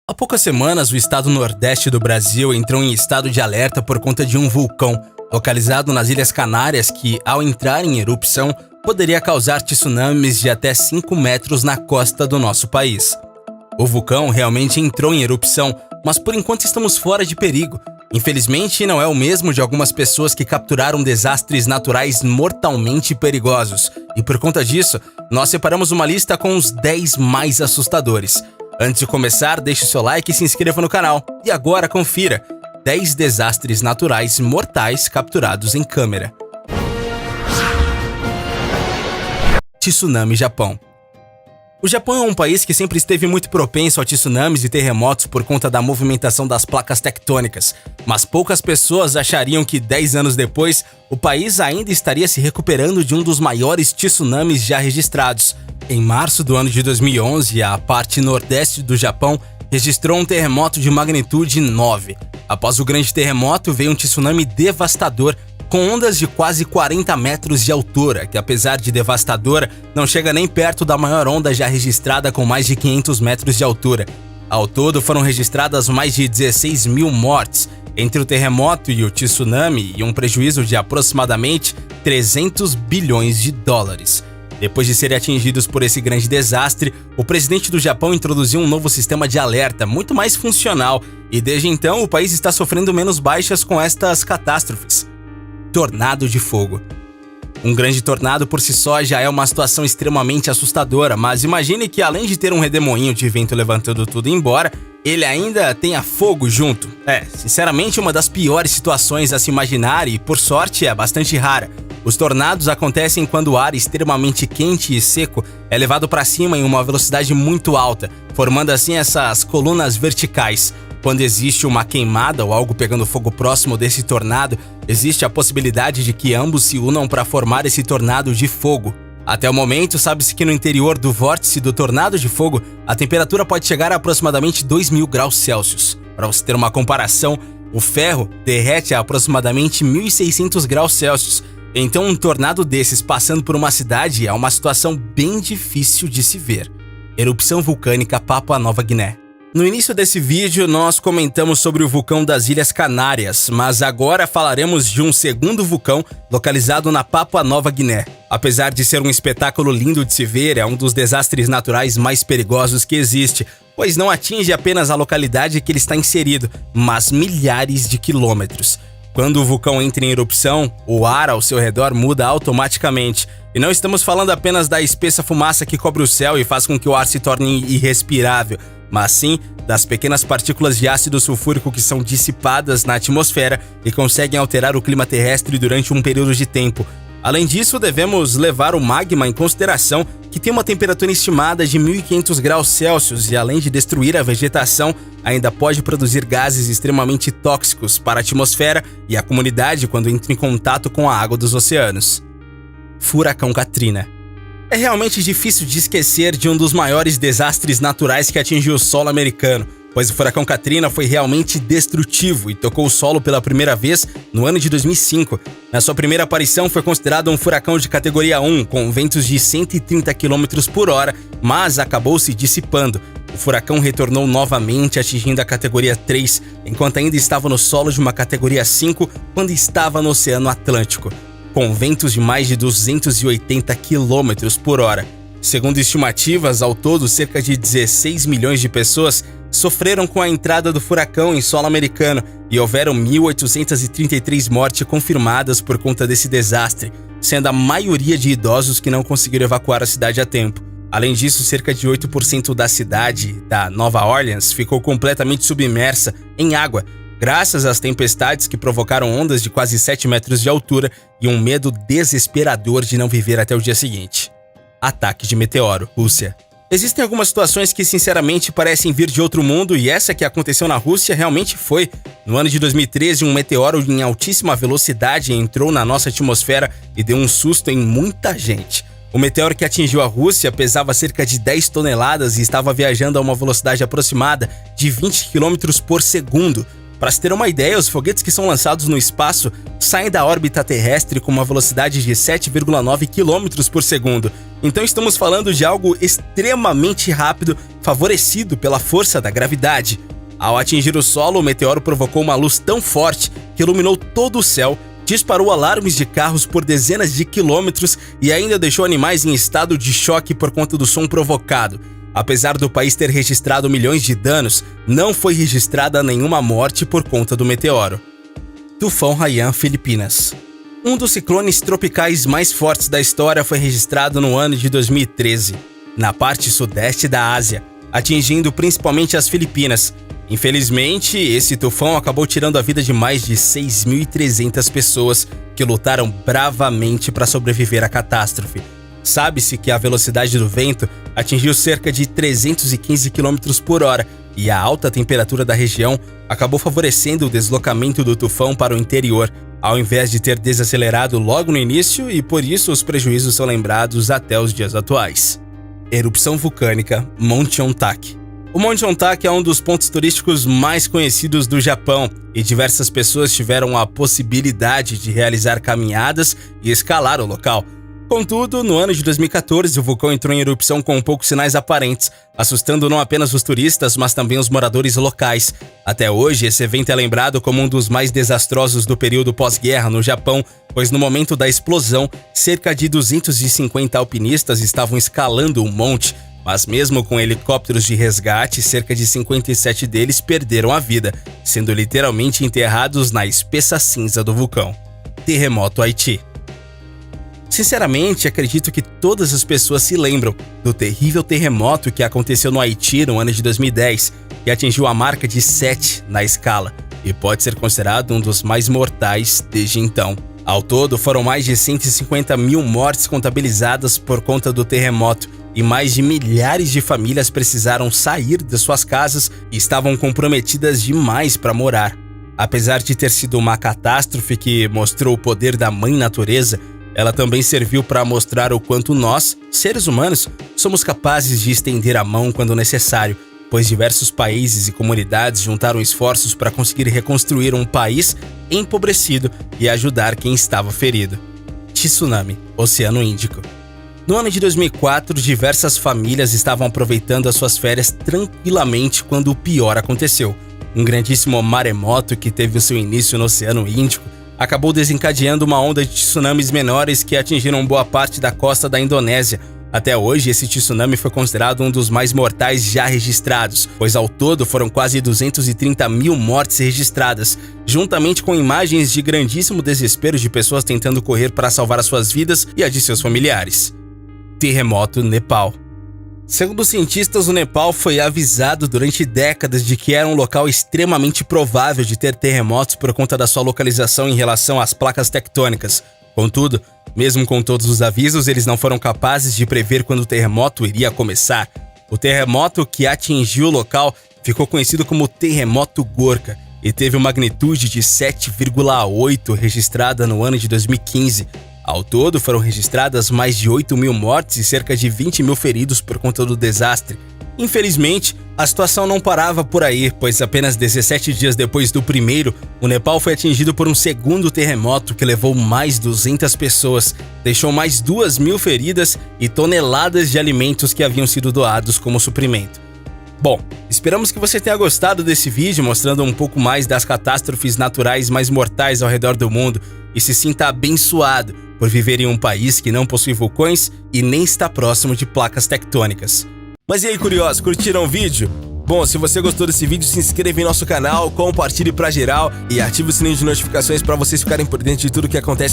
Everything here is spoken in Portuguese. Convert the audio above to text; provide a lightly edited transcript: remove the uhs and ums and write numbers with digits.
Há poucas semanas, o estado nordeste do Brasil entrou em estado de alerta por conta de um vulcão localizado nas Ilhas Canárias que, ao entrar em erupção, poderia causar tsunamis de até 5 metros na costa do nosso país. O vulcão realmente entrou em erupção, mas por enquanto estamos fora de perigo. Infelizmente, não é o mesmo de algumas pessoas que capturaram desastres naturais mortalmente perigosos. E por conta disso, nós separamos uma lista com os 10 mais assustadores. Antes de começar, deixe o seu like e se inscreva no canal. E agora confira 10 desastres naturais mortais capturados em câmera. Tsunami Japão. O Japão é um país que sempre esteve muito propenso a tsunamis e terremotos por conta da movimentação das placas tectônicas, mas poucas pessoas achariam que 10 anos depois, o país ainda estaria se recuperando de um dos maiores tsunamis já registrados. Em março do ano de 2011, a parte nordeste do Japão registrou um terremoto de magnitude 9. Após o grande terremoto, veio um tsunami devastador, com ondas de quase 40 metros de altura, que apesar de devastadora, não chega nem perto da maior onda já registrada com mais de 500 metros de altura. Ao todo, foram registradas mais de 16 mil mortes entre o terremoto e o tsunami e um prejuízo de aproximadamente 300 bilhões de dólares. Depois de serem atingidos por esse grande desastre, o presidente do Japão introduziu um novo sistema de alerta muito mais funcional e desde então o país está sofrendo menos baixas com estas catástrofes. Tornado de fogo. Um grande tornado por si só já é uma situação extremamente assustadora, mas imagine que além de ter um redemoinho de vento levantando tudo embora, ele ainda tenha fogo junto. Sinceramente, uma das piores situações a se imaginar e, por sorte, é bastante rara. Os tornados acontecem quando o ar extremamente quente e seco é levado para cima em uma velocidade muito alta, formando assim essas colunas verticais. Quando existe uma queimada ou algo pegando fogo próximo desse tornado, existe a possibilidade de que ambos se unam para formar esse tornado de fogo. Até o momento, sabe-se que no interior do vórtice do tornado de fogo, a temperatura pode chegar a aproximadamente 2.000 graus Celsius. Para você ter uma comparação, o ferro derrete a aproximadamente 1.600 graus Celsius. Então, um tornado desses passando por uma cidade é uma situação bem difícil de se ver. Erupção vulcânica Papua Nova Guiné. No início desse vídeo, nós comentamos sobre o vulcão das Ilhas Canárias, mas agora falaremos de um segundo vulcão localizado na Papua Nova Guiné. Apesar de ser um espetáculo lindo de se ver, é um dos desastres naturais mais perigosos que existe, pois não atinge apenas a localidade que ele está inserido, mas milhares de quilômetros. Quando o vulcão entra em erupção, o ar ao seu redor muda automaticamente. E não estamos falando apenas da espessa fumaça que cobre o céu e faz com que o ar se torne irrespirável, mas sim das pequenas partículas de ácido sulfúrico que são dissipadas na atmosfera e conseguem alterar o clima terrestre durante um período de tempo. Além disso, devemos levar o magma em consideração, que tem uma temperatura estimada de 1.500 graus Celsius e, além de destruir a vegetação, ainda pode produzir gases extremamente tóxicos para a atmosfera e a comunidade quando entra em contato com a água dos oceanos. Furacão Katrina. É realmente difícil de esquecer de um dos maiores desastres naturais que atingiu o solo americano, pois o furacão Katrina foi realmente destrutivo e tocou o solo pela primeira vez no ano de 2005. Na sua primeira aparição foi considerado um furacão de categoria 1, com ventos de 130 km por hora, mas acabou se dissipando. O furacão retornou novamente atingindo a categoria 3, enquanto ainda estava no solo de uma categoria 5 quando estava no Oceano Atlântico, com ventos de mais de 280 km por hora. Segundo estimativas, ao todo, cerca de 16 milhões de pessoas sofreram com a entrada do furacão em solo americano e houveram 1.833 mortes confirmadas por conta desse desastre, sendo a maioria de idosos que não conseguiram evacuar a cidade a tempo. Além disso, cerca de 8% da cidade da Nova Orleans ficou completamente submersa em água, graças às tempestades que provocaram ondas de quase 7 metros de altura e um medo desesperador de não viver até o dia seguinte. Ataque de meteoro, Rússia. Existem algumas situações que sinceramente parecem vir de outro mundo e essa que aconteceu na Rússia realmente foi. No ano de 2013, um meteoro em altíssima velocidade entrou na nossa atmosfera e deu um susto em muita gente. O meteoro que atingiu a Rússia pesava cerca de 10 toneladas e estava viajando a uma velocidade aproximada de 20 km por segundo. Para se ter uma ideia, os foguetes que são lançados no espaço saem da órbita terrestre com uma velocidade de 7,9 km por segundo. Então estamos falando de algo extremamente rápido, favorecido pela força da gravidade. Ao atingir o solo, o meteoro provocou uma luz tão forte que iluminou todo o céu, disparou alarmes de carros por dezenas de quilômetros e ainda deixou animais em estado de choque por conta do som provocado. Apesar do país ter registrado milhões de danos, não foi registrada nenhuma morte por conta do meteoro. Tufão Haiyan, Filipinas. Um dos ciclones tropicais mais fortes da história foi registrado no ano de 2013, na parte sudeste da Ásia, atingindo principalmente as Filipinas. Infelizmente, esse tufão acabou tirando a vida de mais de 6.300 pessoas que lutaram bravamente para sobreviver à catástrofe. Sabe-se que a velocidade do vento atingiu cerca de 315 km por hora e a alta temperatura da região acabou favorecendo o deslocamento do tufão para o interior, ao invés de ter desacelerado logo no início, e por isso os prejuízos são lembrados até os dias atuais. Erupção vulcânica Monte Ontake. O Monte Ontake é um dos pontos turísticos mais conhecidos do Japão e diversas pessoas tiveram a possibilidade de realizar caminhadas e escalar o local. Contudo, no ano de 2014, o vulcão entrou em erupção com poucos sinais aparentes, assustando não apenas os turistas, mas também os moradores locais. Até hoje, esse evento é lembrado como um dos mais desastrosos do período pós-guerra no Japão, pois no momento da explosão, cerca de 250 alpinistas estavam escalando o monte, mas mesmo com helicópteros de resgate, cerca de 57 deles perderam a vida, sendo literalmente enterrados na espessa cinza do vulcão. Terremoto Haiti. Sinceramente, acredito que todas as pessoas se lembram do terrível terremoto que aconteceu no Haiti no ano de 2010, que atingiu a marca de 7 na escala e pode ser considerado um dos mais mortais desde então. Ao todo, foram mais de 150 mil mortes contabilizadas por conta do terremoto e mais de milhares de famílias precisaram sair de suas casas e estavam comprometidas demais para morar. Apesar de ter sido uma catástrofe que mostrou o poder da Mãe Natureza, ela também serviu para mostrar o quanto nós, seres humanos, somos capazes de estender a mão quando necessário, pois diversos países e comunidades juntaram esforços para conseguir reconstruir um país empobrecido e ajudar quem estava ferido. Tsunami, Oceano Índico. No ano de 2004, diversas famílias estavam aproveitando as suas férias tranquilamente quando o pior aconteceu. Um grandíssimo maremoto que teve o seu início no Oceano Índico acabou desencadeando uma onda de tsunamis menores que atingiram boa parte da costa da Indonésia. Até hoje, esse tsunami foi considerado um dos mais mortais já registrados, pois ao todo foram quase 230 mil mortes registradas, juntamente com imagens de grandíssimo desespero de pessoas tentando correr para salvar as suas vidas e a de seus familiares. Terremoto Nepal. Segundo os cientistas, o Nepal foi avisado durante décadas de que era um local extremamente provável de ter terremotos por conta da sua localização em relação às placas tectônicas. Contudo, mesmo com todos os avisos, eles não foram capazes de prever quando o terremoto iria começar. O terremoto que atingiu o local ficou conhecido como Terremoto Gorkha e teve uma magnitude de 7,8 registrada no ano de 2015. Ao todo, foram registradas mais de 8 mil mortes e cerca de 20 mil feridos por conta do desastre. Infelizmente, a situação não parava por aí, pois apenas 17 dias depois do primeiro, o Nepal foi atingido por um segundo terremoto que levou mais 200 pessoas, deixou mais 2.000 feridas e toneladas de alimentos que haviam sido doados como suprimento. Bom, esperamos que você tenha gostado desse vídeo mostrando um pouco mais das catástrofes naturais mais mortais ao redor do mundo e se sinta abençoado por viver em um país que não possui vulcões e nem está próximo de placas tectônicas. Mas e aí, curiosos, curtiram o vídeo? Bom, se você gostou desse vídeo, se inscreva em nosso canal, compartilhe pra geral e ative o sininho de notificações para vocês ficarem por dentro de tudo que acontece